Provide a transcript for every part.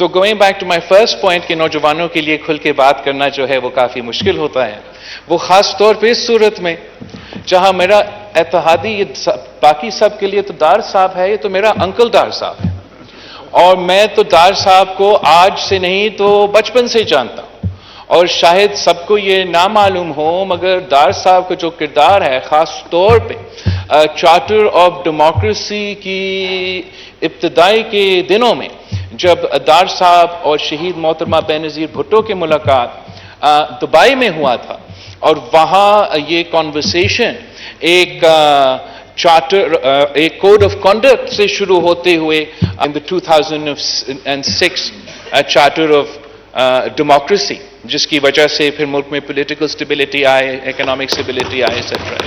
تو going back to my first point کہ نوجوانوں کے لیے کھل کے بات کرنا جو ہے وہ کافی مشکل ہوتا ہے، وہ خاص طور پہ اس صورت میں جہاں میرا اتحادی یہ باقی سب کے لیے تو ڈار صاحب ہے، یہ تو میرا انکل ڈار صاحب ہے، اور میں تو ڈار صاحب کو آج سے نہیں تو بچپن سے جانتا ہوں، اور شاید سب کو یہ نہ معلوم ہو مگر ڈار صاحب کا جو کردار ہے خاص طور پہ چارٹر آف ڈیموکریسی کی ابتدائی کے دنوں میں جب ڈار صاحب اور شہید محترمہ بینظیر بھٹو کی ملاقات دبئی میں ہوا تھا، اور وہاں یہ کانورسیشن ایک چارٹر ایک کوڈ آف کنڈکٹ سے شروع ہوتے ہوئے ان the 2006 چارٹر آف ڈیموکریسی، جس کی وجہ سے پھر ملک میں پولیٹیکل سٹیبلٹی آئے، اکنامک سٹیبلٹی آئے، ایٹسٹرا۔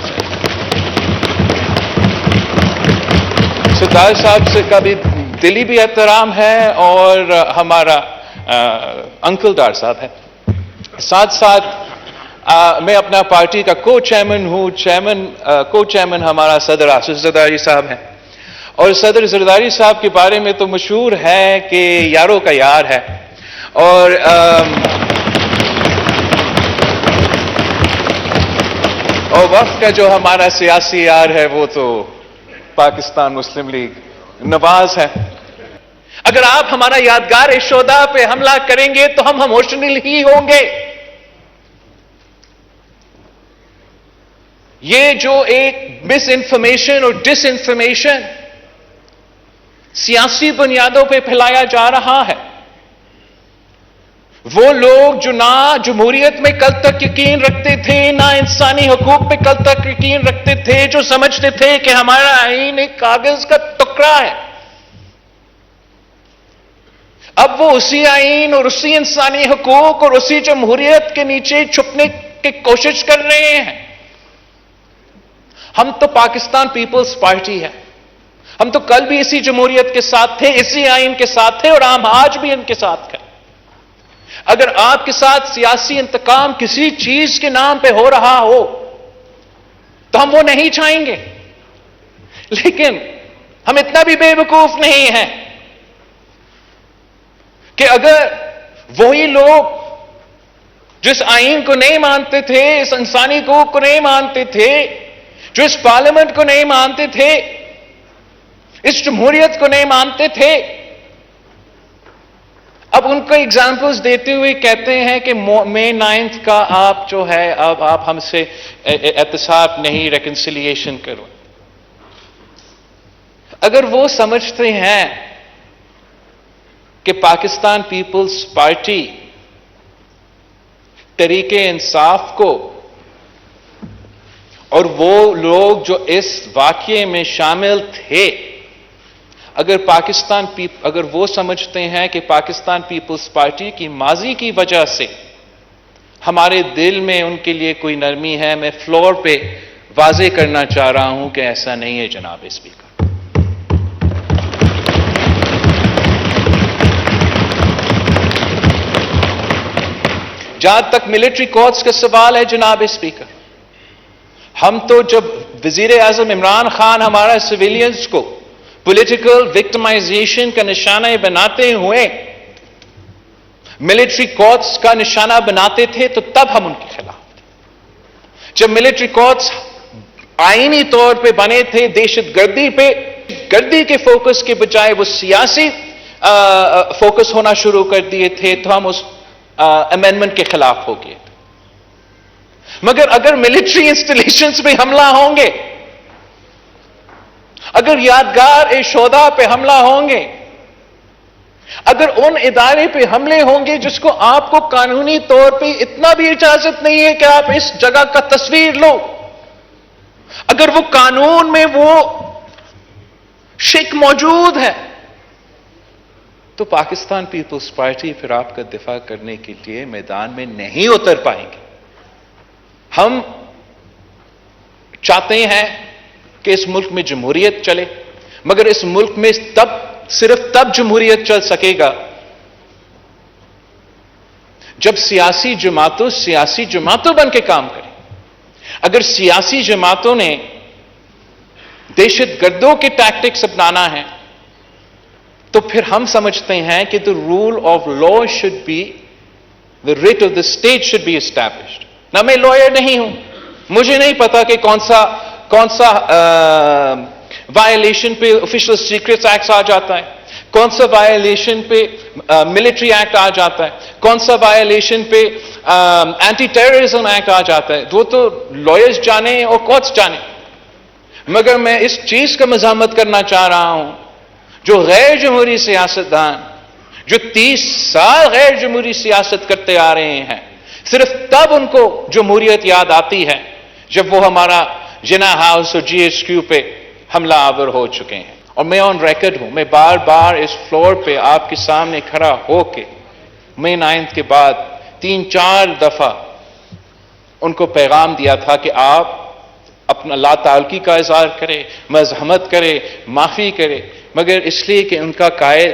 ڈار صاحب سے کا بھی دلی بھی احترام ہے اور ہمارا انکل ڈار صاحب ہے۔ ساتھ ساتھ میں اپنا پارٹی کا کو چیئرمین ہوں، کو چیئرمین ہمارا صدر آصف زرداری صاحب ہیں، اور صدر زرداری صاحب کے بارے میں تو مشہور ہے کہ یاروں کا یار ہے، اور وقت کا جو ہمارا سیاسی یار ہے وہ تو پاکستان مسلم لیگ نواز ہے۔ اگر آپ ہمارا یادگار شہداء پہ حملہ کریں گے تو ہم ایموشنل ہی ہوں گے۔ یہ جو ایک مس انفارمیشن اور ڈس انفارمیشن سیاسی بنیادوں پہ پھیلایا جا رہا ہے، وہ لوگ جو نہ جمہوریت میں کل تک یقین رکھتے تھے، نہ انسانی حقوق پہ کل تک یقین رکھتے تھے، جو سمجھتے تھے کہ ہمارا آئین ایک کاغذ کا ٹکڑا ہے، اب وہ اسی آئین اور اسی انسانی حقوق اور اسی جمہوریت کے نیچے چھپنے کی کوشش کر رہے ہیں۔ ہم تو پاکستان پیپلز پارٹی ہے، ہم تو کل بھی اسی جمہوریت کے ساتھ تھے، اسی آئین کے ساتھ تھے، اور ہم آج بھی ان کے ساتھ ہیں۔ اگر آپ کے ساتھ سیاسی انتقام کسی چیز کے نام پہ ہو رہا ہو تو ہم وہ نہیں چاہیں گے، لیکن ہم اتنا بھی بے وقوف نہیں ہیں کہ اگر وہی لوگ جس آئین کو نہیں مانتے تھے، اس انسانی حقوق کو نہیں مانتے تھے، جو اس پارلیمنٹ کو نہیں مانتے تھے، اس جمہوریت کو نہیں مانتے تھے، اب ان کو ایگزامپلز دیتے ہوئے کہتے ہیں کہ مئی 9 کا آپ جو ہے اب آپ ہم سے احتساب نہیں، ریکنسیلیشن کرو۔ اگر وہ سمجھتے ہیں کہ پاکستان پیپلز پارٹی طریق انصاف کو، اور وہ لوگ جو اس واقعے میں شامل تھے، اگر وہ سمجھتے ہیں کہ پاکستان پیپلز پارٹی کی ماضی کی وجہ سے ہمارے دل میں ان کے لیے کوئی نرمی ہے، میں فلور پہ واضح کرنا چاہ رہا ہوں کہ ایسا نہیں ہے جناب اسپیکر۔ جہاں تک ملٹری کورٹس کا سوال ہے جناب اسپیکر، ہم تو جب وزیر اعظم عمران خان ہمارا سویلینز کو پولیٹیکل وکٹمائزیشن کا نشانہ بناتے ہوئے ملٹری کورٹس کا نشانہ بناتے تھے تو تب ہم ان کے خلاف تھے۔ جب ملٹری کورٹس آئینی طور پہ بنے تھے دہشت گردی کے فوکس کے بجائے وہ سیاسی فوکس ہونا شروع کر دیے تھے، تو ہم اس امینڈمنٹ کے خلاف ہو گئے تھے۔ مگر اگر ملٹری انسٹالیشنز پہ حملہ ہوں گے، اگر یادگار شہداء پہ حملہ ہوں گے، اگر ان ادارے پہ حملے ہوں گے جس کو آپ کو قانونی طور پہ اتنا بھی اجازت نہیں ہے کہ آپ اس جگہ کا تصویر لو، اگر وہ قانون میں وہ شک موجود ہے، تو پاکستان پیپلز پارٹی پھر آپ کا دفاع کرنے کے لیے میدان میں نہیں اتر پائیں گے۔ ہم چاہتے ہیں کہ اس ملک میں جمہوریت چلے، مگر اس ملک میں صرف تب جمہوریت چل سکے گا جب سیاسی جماعتوں بن کے کام کریں۔ اگر سیاسی جماعتوں نے دہشت گردوں کے ٹیکٹکس اپنانا ہے تو پھر ہم سمجھتے ہیں کہ the rule of law should be, the writ of the state should be established. نہ میں لوئر نہیں ہوں, مجھے نہیں پتا کہ کون سا وائلیشن پہ آفیشل سیکریٹس ایکٹ آ جاتا ہے, کون سا وائلیشن پہ ملٹری ایکٹ آ جاتا ہے, کون سا وائلیشن پہ اینٹی ٹیررزم ایکٹ آ جاتا ہے. وہ تو لائرز جانے اور کورٹس جانے. مگر میں اس چیز کا مزاحمت کرنا چاہ رہا ہوں, جو غیر جمہوری سیاستدان جو 30 سال غیر جمہوری سیاست کرتے آ رہے ہیں, صرف تب ان کو جمہوریت یاد آتی ہے جب وہ ہمارا جنا ہاؤس اور جی ایچ کیو پہ حملہ آور ہو چکے ہیں. اور میں آن ریکارڈ ہوں, میں بار بار اس فلور پہ آپ کے سامنے کھڑا ہو کے مئی 9 کے بعد 3-4 دفعہ ان کو پیغام دیا تھا کہ آپ اپنا لا تعلقی کا اظہار کرے, مزاحمت کرے, معافی کرے. مگر اس لیے کہ ان کا قائد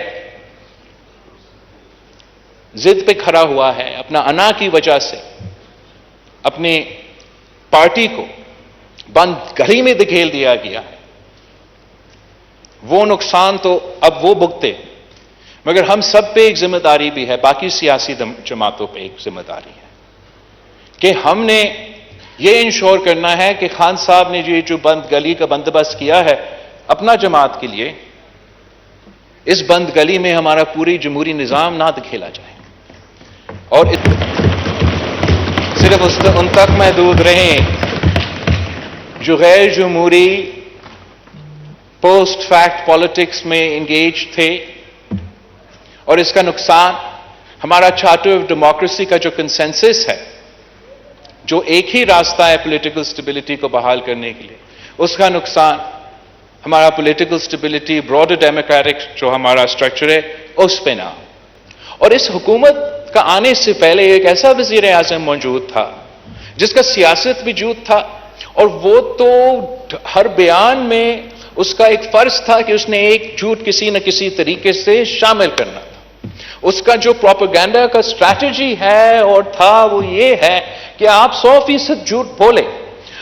ضد پہ کھڑا ہوا ہے, اپنا انا کی وجہ سے اپنے پارٹی کو بند گھڑی میں دھکیل دیا گیا ہے. وہ نقصان تو اب وہ بھگتے, مگر ہم سب پہ ایک ذمہ داری بھی ہے, باقی سیاسی جماعتوں پہ ایک ذمہ داری ہے کہ ہم نے یہ انشور کرنا ہے کہ خان صاحب نے جو بند گلی کا بندوبست کیا ہے اپنا جماعت کے لیے, اس بند گلی میں ہمارا پوری جمہوری نظام نہ دکھیلا جائے اور صرف ان تک محدود رہیں جو غیر جمہوری پوسٹ فیکٹ پالیٹکس میں انگیج تھے. اور اس کا نقصان ہمارا چارٹر آف ڈیموکریسی کا جو کنسنسس ہے, جو ایک ہی راستہ ہے پولیٹیکل سٹیبلٹی کو بحال کرنے کے لیے, اس کا نقصان ہمارا پولیٹیکل سٹیبلٹی براڈر ڈیموکریٹک جو ہمارا اسٹرکچر ہے اس پہ نہ. اور اس حکومت کا آنے سے پہلے ایک ایسا وزیر اعظم موجود تھا جس کا سیاست بھی وجود تھا, اور وہ تو ہر بیان میں اس کا ایک فرض تھا کہ اس نے ایک جھوٹ کسی نہ کسی طریقے سے شامل کرنا تھا. اس کا جو پروپیگنڈا کا اسٹریٹجی ہے اور تھا وہ یہ ہے کہ آپ 100% جھوٹ بولے,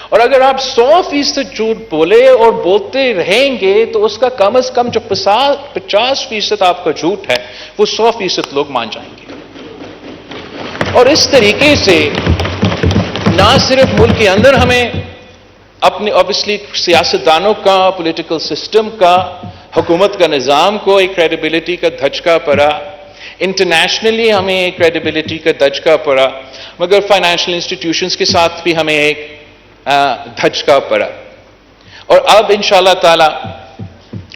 اور اگر آپ 100% جھوٹ بولے اور بولتے رہیں گے تو اس کا کم از کم جو 50% آپ کا جھوٹ ہے وہ 100% لوگ مان جائیں گے. اور اس طریقے سے نہ صرف ملک کے اندر ہمیں اپنے obviously سیاستدانوں کا, پولیٹیکل سسٹم کا, حکومت کا نظام کو ایک کریڈیبلٹی کا دھچکا پڑا, انٹرنیشنلی ہمیں ایک کریڈیبلٹی کا دھچکا پڑا, مگر فائنینشیل انسٹیٹیوشنز کے ساتھ بھی ہمیں ایک دھچکا پڑا. اور اب انشاءاللہ تعالی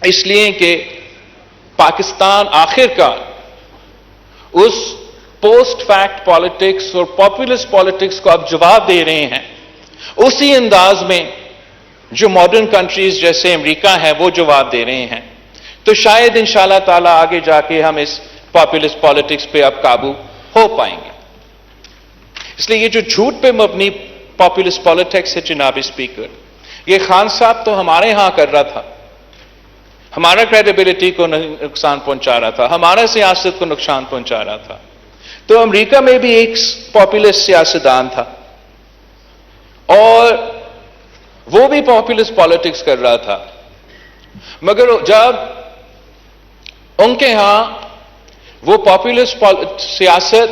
اس لیے کہ پاکستان آخر کا اس پوسٹ فیکٹ پالیٹکس اور پاپولسٹ پالیٹکس کو اب جواب دے رہے ہیں اسی انداز میں جو ماڈرن کنٹریز جیسے امریکہ ہے وہ جواب دے رہے ہیں. تو شاید انشاءاللہ تعالی آگے جا کے ہم اس پاپولسٹ پالیٹکس پہ اب قابو ہو پائیں گے. اس لیے یہ جو جھوٹ پہ مبنی پاپولسٹ پالیٹکس ہے جناب اسپیکر, یہ خان صاحب تو ہمارے ہاں کر رہا تھا, ہمارا کریڈیبلٹی کو نقصان پہنچا رہا تھا, ہمارا سیاست کو نقصان پہنچا رہا تھا. تو امریکہ میں بھی ایک پاپولسٹ سیاستدان تھا اور وہ بھی پاپولسٹ پالیٹکس کر رہا تھا, مگر جب ان کے ہاں وہ پاپولسٹ سیاست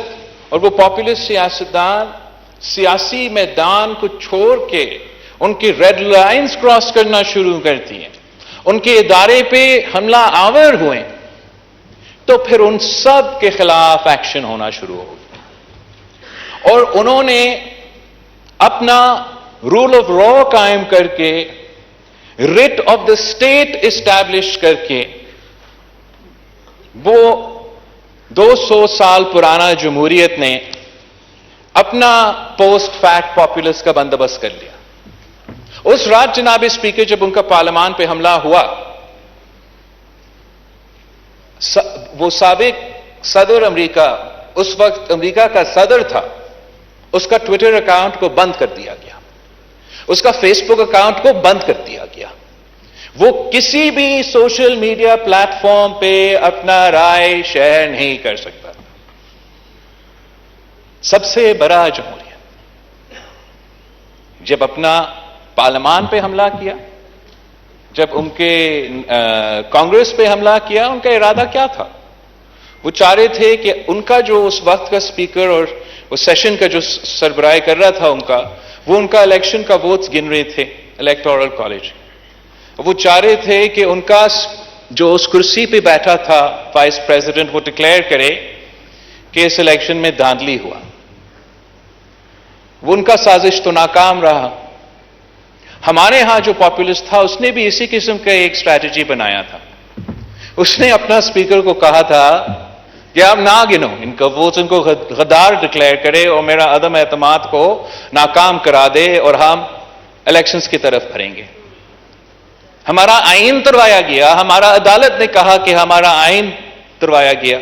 اور وہ پاپولسٹ سیاستدان سیاسی میدان کو چھوڑ کے ان کی ریڈ لائنز کراس کرنا شروع کرتی ہیں, ان کے ادارے پہ حملہ آور ہوئے, تو پھر ان سب کے خلاف ایکشن ہونا شروع ہو گیا. اور انہوں نے اپنا رول آف لا قائم کر کے, rate of the state establish کر کے, وہ 200 سال پرانا جمہوریت نے اپنا پوسٹ فیکٹ پاپولس کا بندوبست کر لیا. اس رات جناب اسپیکر جب ان کا پارلیمان پہ حملہ ہوا, وہ سابق صدر امریکہ, اس وقت امریکہ کا صدر تھا, اس کا ٹویٹر اکاؤنٹ کو بند کر دیا گیا, اس کا فیس بک اکاؤنٹ کو بند کر دیا گیا. وہ کسی بھی سوشل میڈیا پلیٹ فارم پہ اپنا رائے شیئر نہیں کر سکتا. سب سے بڑا جمہوریہ جب اپنا پارلیمان پہ حملہ کیا, جب ان کے کانگریس پہ حملہ کیا، ان کا ارادہ کیا تھا؟ وہ چاہ رہے تھے کہ ان کا جو اس وقت کا اسپیکر اور وہ سیشن کا جو سربراہ کر رہا تھا وہ ان کا الیکشن کا ووٹس گن رہے تھے الیکٹورل کالج. وہ چاہ رہے تھے کہ ان کا جو اس کرسی پہ بیٹھا تھا وائس پریزیڈنٹ، وہ ڈکلیئر کرے کہ اس الیکشن میں دھاندلی ہوا. وہ ان کا سازش تو ناکام رہا. ہمارے ہاں جو پاپولسٹ تھا اس نے بھی اسی قسم کا ایک اسٹریٹجی بنایا تھا. اس نے اپنا اسپیکر کو کہا تھا کہ آپ نہ گنو ان کا ووٹس، ان کو غدار ڈکلیئر کرے اور میرا عدم اعتماد کو ناکام کرا دے اور ہم الیکشنز کی طرف بھریں گے. ہمارا آئین تروایا گیا، ہمارا عدالت نے کہا کہ ہمارا آئین تروایا گیا.